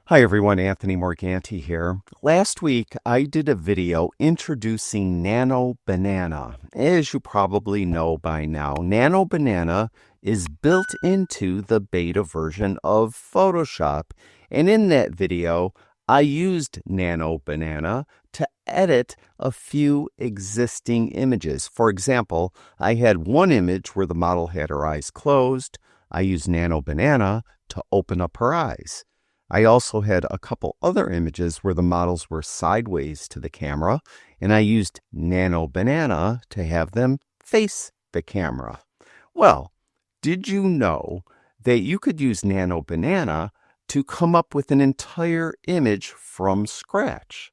Hi everyone, Anthony Morganti here. Last week I did a video introducing Nano Banana. As you probably know by now, Nano Banana is built into the beta version of Photoshop. And in that video, I used Nano Banana to edit a few existing images. For example, I had one image where the model had her eyes closed. I used Nano Banana to open up her eyes. I also had a couple other images where the models were sideways to the camera, and I used Nano Banana to have them face the camera. Well, did you know that you could use Nano Banana to come up with an entire image from scratch?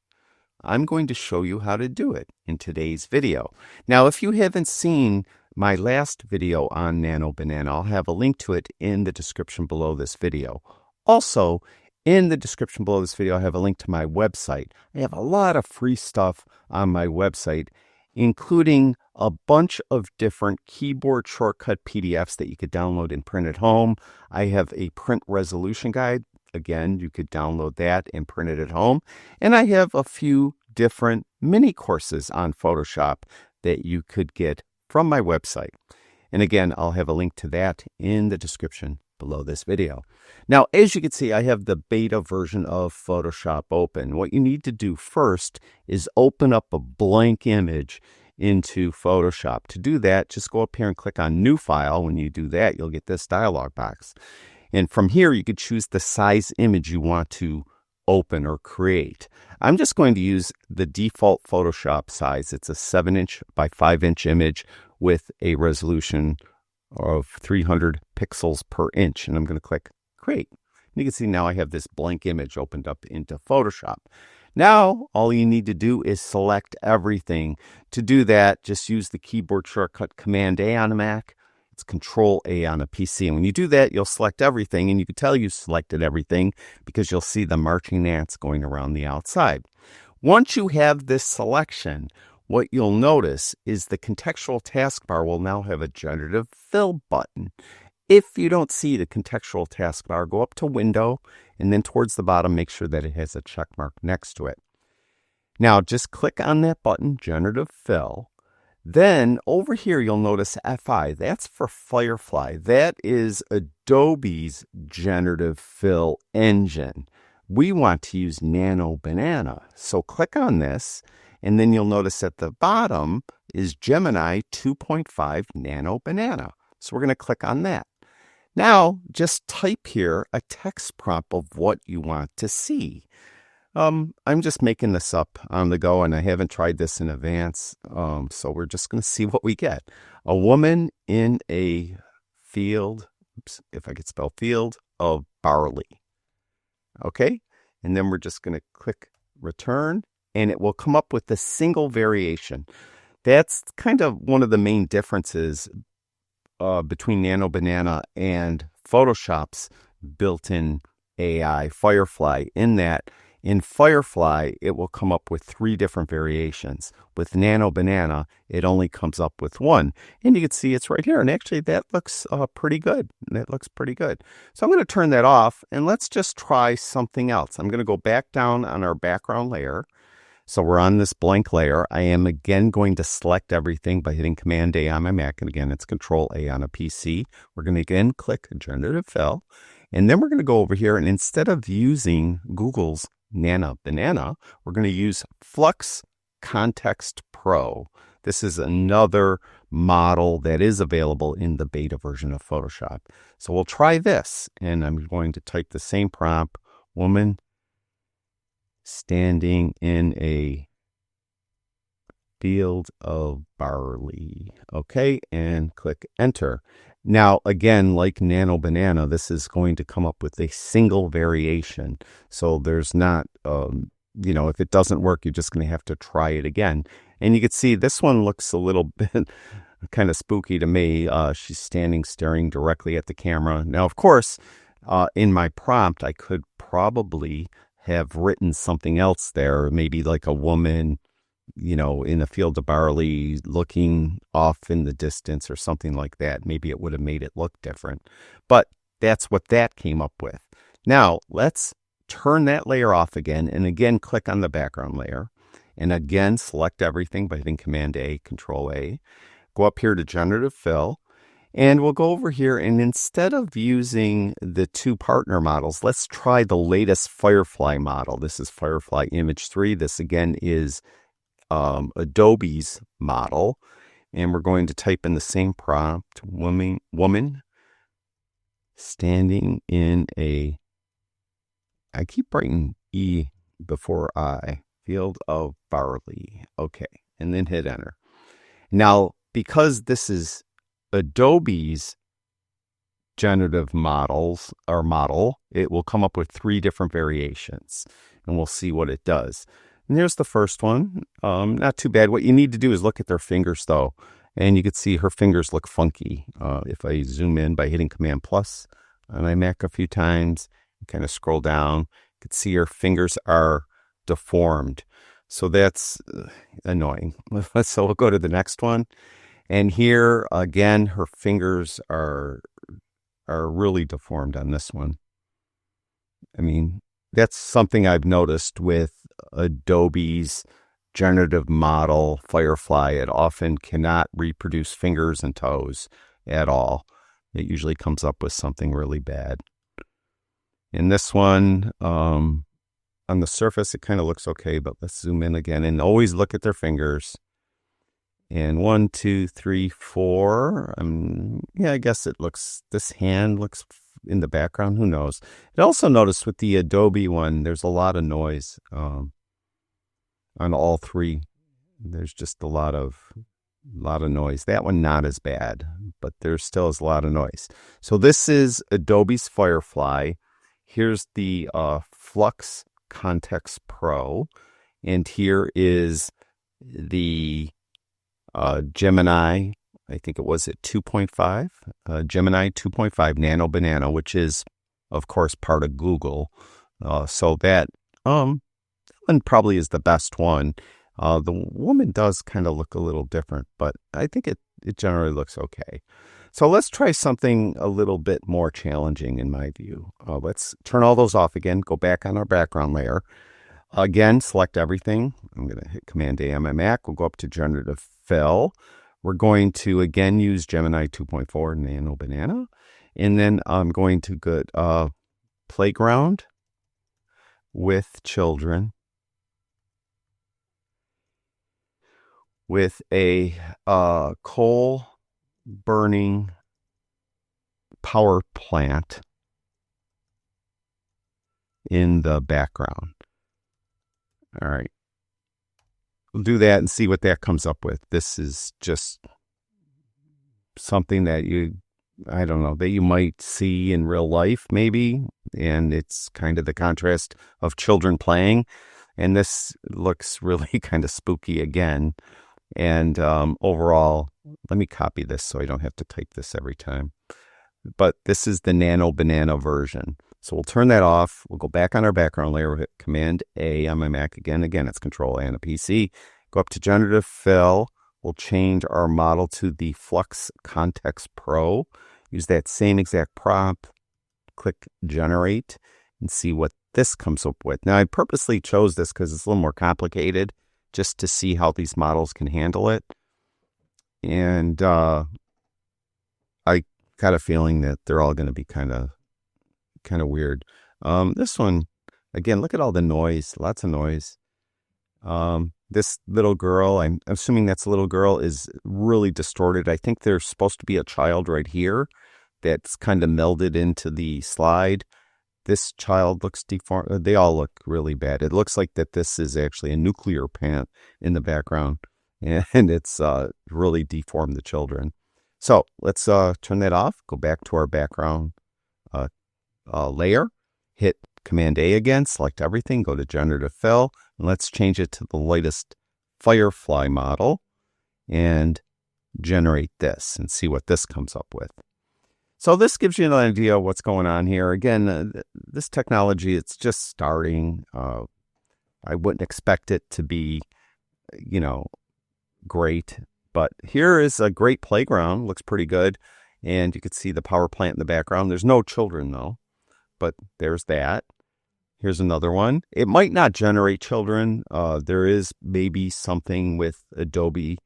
I'm going to show you how to do it in today's video. Now, if you haven't seen my last video on Nano Banana, I'll have a link to it in the description below this video. Also, in the description below this video, I have a link to my website. I have a lot of free stuff on my website, including a bunch of different keyboard shortcut PDFs that you could download and print at home. I have a print resolution guide. Again, you could download that and print it at home. And I have a few different mini courses on Photoshop that you could get from my website. And again, I'll have a link to that in the description below this video. Now, as you can see, I have the beta version of Photoshop open. What you need to do first is open up a blank image into Photoshop. To do that, just go up here and click on New File. When you do that, you'll get this dialog box. And from here, you could choose the size image you want to open or create. I'm just going to use the default Photoshop size. It's a 7-inch by 5-inch image with a resolution of 300 pixels per inch, and I'm going to click Create. And you can see now I have this blank image opened up into Photoshop. Now all you need to do is select everything. To do that, just use the keyboard shortcut Command A on a Mac. It's Control A on a PC. And when you do that, you'll select everything, and you can tell you selected everything because you'll see the marching ants going around the outside. Once you have this selection, what you'll notice is the contextual taskbar will now have a generative fill button. If you don't see the contextual taskbar, go up to Window, and then towards the bottom, make sure that it has a check mark next to it. Now, just click on that button, Generative Fill. Then over here, you'll notice FI. That's for Firefly. That is Adobe's generative fill engine. We want to use Nano Banana. So click on this. And then you'll notice at the bottom is Gemini 2.5 Nano Banana. So we're going to click on that. Now, just type here a text prompt of what you want to see. I'm just making this up on the go, and I haven't tried this in advance. So we're just going to see what we get. A woman in a field, if I could spell field, of barley. Okay, and then we're just going to click Return. And it will come up with a single variation. That's kind of one of the main differences between Nano Banana and Photoshop's built-in AI, Firefly, in that in Firefly, it will come up with 3 different variations. With Nano Banana, it only comes up with 1. And you can see it's right here. And actually, that looks pretty good. That looks pretty good. So I'm going to turn that off, and let's just try something else. I'm going to go back down on our background layer. So we're on this blank layer. I am again going to select everything by hitting Command A on my Mac. And again, it's Control A on a PC. We're going to again click Generative Fill. And then we're going to go over here. And instead of using Google's Nano Banana, we're going to use Flux Context Pro. This is another model that is available in the beta version of Photoshop. So we'll try this. And I'm going to type the same prompt, woman standing in a field of barley. Okay, and click Enter. Now, again, like Nano Banana, this is going to come up with a single variation. So there's not, if it doesn't work, you're just going to have to try it again. And you can see this one looks a little bit kind of spooky to me. She's standing, staring directly at the camera. Now, of course, in my prompt, I could probably have written something else there, maybe like a woman, in a field of barley looking off in the distance or something like that. Maybe it would have made it look different. But that's what that came up with. Now, let's turn that layer off again, and again, click on the background layer. And again, select everything by hitting Command A, Control A. Go up here to Generative Fill. And we'll go over here, and instead of using the two partner models, let's try the latest Firefly model. This is Firefly Image 3. This again is Adobe's model. And we're going to type in the same prompt, woman standing in a, I keep writing E before I, field of barley. Okay, and then hit enter. Now, because this is Adobe's generative model, it will come up with 3 different variations, and we'll see what it does. And here's the first one. Not too bad. What you need to do is look at their fingers, though, and you can see her fingers look funky. If I zoom in by hitting Command Plus on my Mac a few times, kind of scroll down, you can see her fingers are deformed. So that's annoying. So we'll go to the next one. And here, again, her fingers are really deformed on this one. I mean, that's something I've noticed with Adobe's generative model, Firefly. It often cannot reproduce fingers and toes at all. It usually comes up with something really bad. In this one, on the surface, it kind of looks okay, but let's zoom in again and always look at their fingers. And 1, 2, 3, 4. Yeah, I guess it looks, this hand looks in the background. Who knows? I also noticed with the Adobe one, there's a lot of noise on all 3. There's just a lot of noise. That one not as bad, but there still is a lot of noise. So this is Adobe's Firefly. Here's the Flux Context Pro, and here is the Gemini, I think it was at 2.5, Gemini 2.5 Nano Banana, which is, of course, part of Google. So that one probably is the best one. The woman does kind of look a little different, but I think it generally looks okay. So let's try something a little bit more challenging in my view. Let's turn all those off again, go back on our background layer. Again, select everything. I'm going to hit Command A on my Mac. We'll go up to Generative Fill. We're going to, again, use Gemini 2.4 Nano Banana. And then I'm going to go Playground with Children with a coal-burning power plant in the background. All right. We'll do that and see what that comes up with. This is just something that I don't know, that you might see in real life maybe. And it's kind of the contrast of children playing. And this looks really kind of spooky again. And overall, let me copy this so I don't have to type this every time. But this is the Nano Banana version. So we'll turn that off. We'll go back on our background layer. We'll hit Command A on my Mac again. Again, it's Control A on a PC. Go up to Generative Fill. We'll change our model to the Flux Context Pro. Use that same exact prompt. Click Generate and see what this comes up with. Now, I purposely chose this because it's a little more complicated, just to see how these models can handle it. And I got a feeling that they're all going to be kind of weird. This one, again, look at all the noise, lots of noise. This little girl, I'm assuming that's a little girl, is really distorted. I think there's supposed to be a child right here that's kind of melded into the slide. This child looks deformed. They all look really bad. It looks like that this is actually a nuclear plant in the background, and it's really deformed the children. So let's turn that off. Go back to our background layer. Hit Command A again. Select everything. Go to Generative Fill. And let's change it to the latest Firefly model and generate this and see what this comes up with. So this gives you an idea of what's going on here. Again, this technology, it's just starting. I wouldn't expect it to be, great. But here is a great playground. Looks pretty good. And you can see the power plant in the background. There's no children, though. But there's that. Here's another one. It might not generate children. There is maybe something with Adobe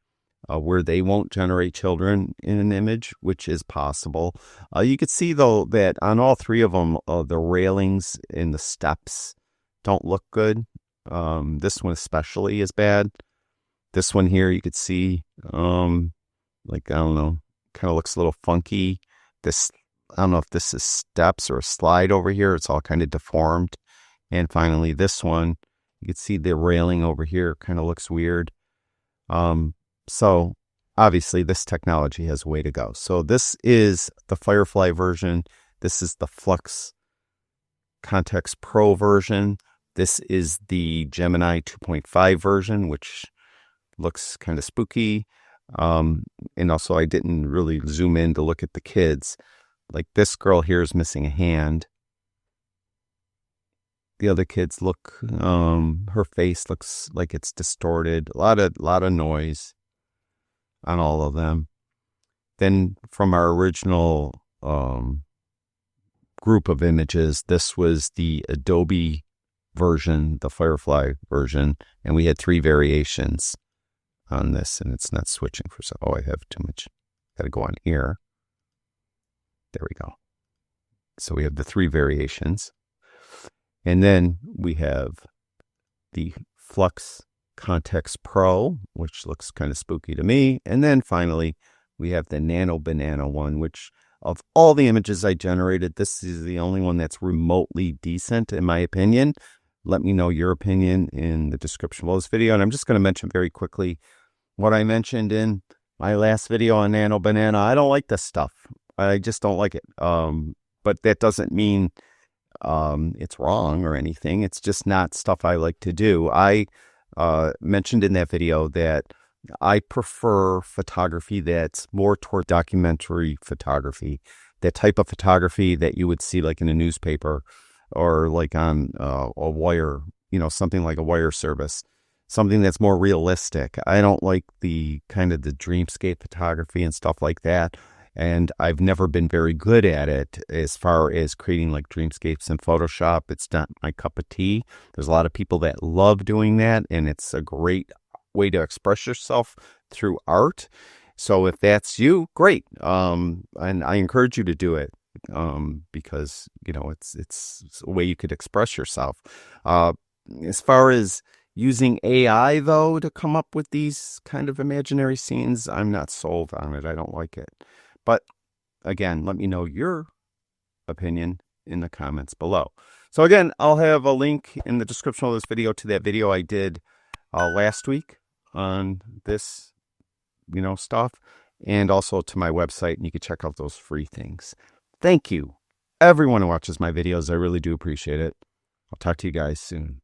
where they won't generate children in an image, which is possible. You could see, though, that on all three of them, the railings in the steps don't look good. This one especially is bad. This one here, you could see, like, I don't know, kind of looks a little funky. This, I don't know if this is steps or a slide over here. It's all kind of deformed. And finally, this one, you can see the railing over here kind of looks weird. So obviously this technology has a way to go. So this is the Firefly version. This is the Flux Context Pro version. This is the Gemini 2.5 version, which looks kind of spooky. And also I didn't really zoom in to look at the kids. Like this girl here is missing a hand. The other kids look, her face looks like it's distorted. A lot of noise on all of them. Then from our original group of images, this was the Adobe version, the Firefly version, and we had 3 variations on this, and it's not switching for some. Oh, I have too much. Got to go on here. There we go. So we have the 3 variations. And then we have the Flux Context Pro, which looks kind of spooky to me. And then finally, we have the Nano Banana one, which of all the images I generated, this is the only one that's remotely decent, in my opinion. Let me know your opinion in the description of this video. And I'm just going to mention very quickly what I mentioned in my last video on Nano Banana. I don't like this stuff. I just don't like it. But that doesn't mean it's wrong or anything. It's just not stuff I like to do. I mentioned in that video that I prefer photography that's more toward documentary photography, that type of photography that you would see like in a newspaper or like on a wire, something like a wire service, something that's more realistic. I don't like the kind of the dreamscape photography and stuff like that. And I've never been very good at it as far as creating like dreamscapes in Photoshop. It's not my cup of tea. There's a lot of people that love doing that, and it's a great way to express yourself through art. So if that's you, great. And I encourage you to do it because, it's a way you could express yourself. As far as using AI, though, to come up with these kind of imaginary scenes, I'm not sold on it. I don't like it. But again, let me know your opinion in the comments below. So again, I'll have a link in the description of this video to that video I did last week on this, stuff, and also to my website, and you can check out those free things. Thank you, everyone who watches my videos. I really do appreciate it. I'll talk to you guys soon.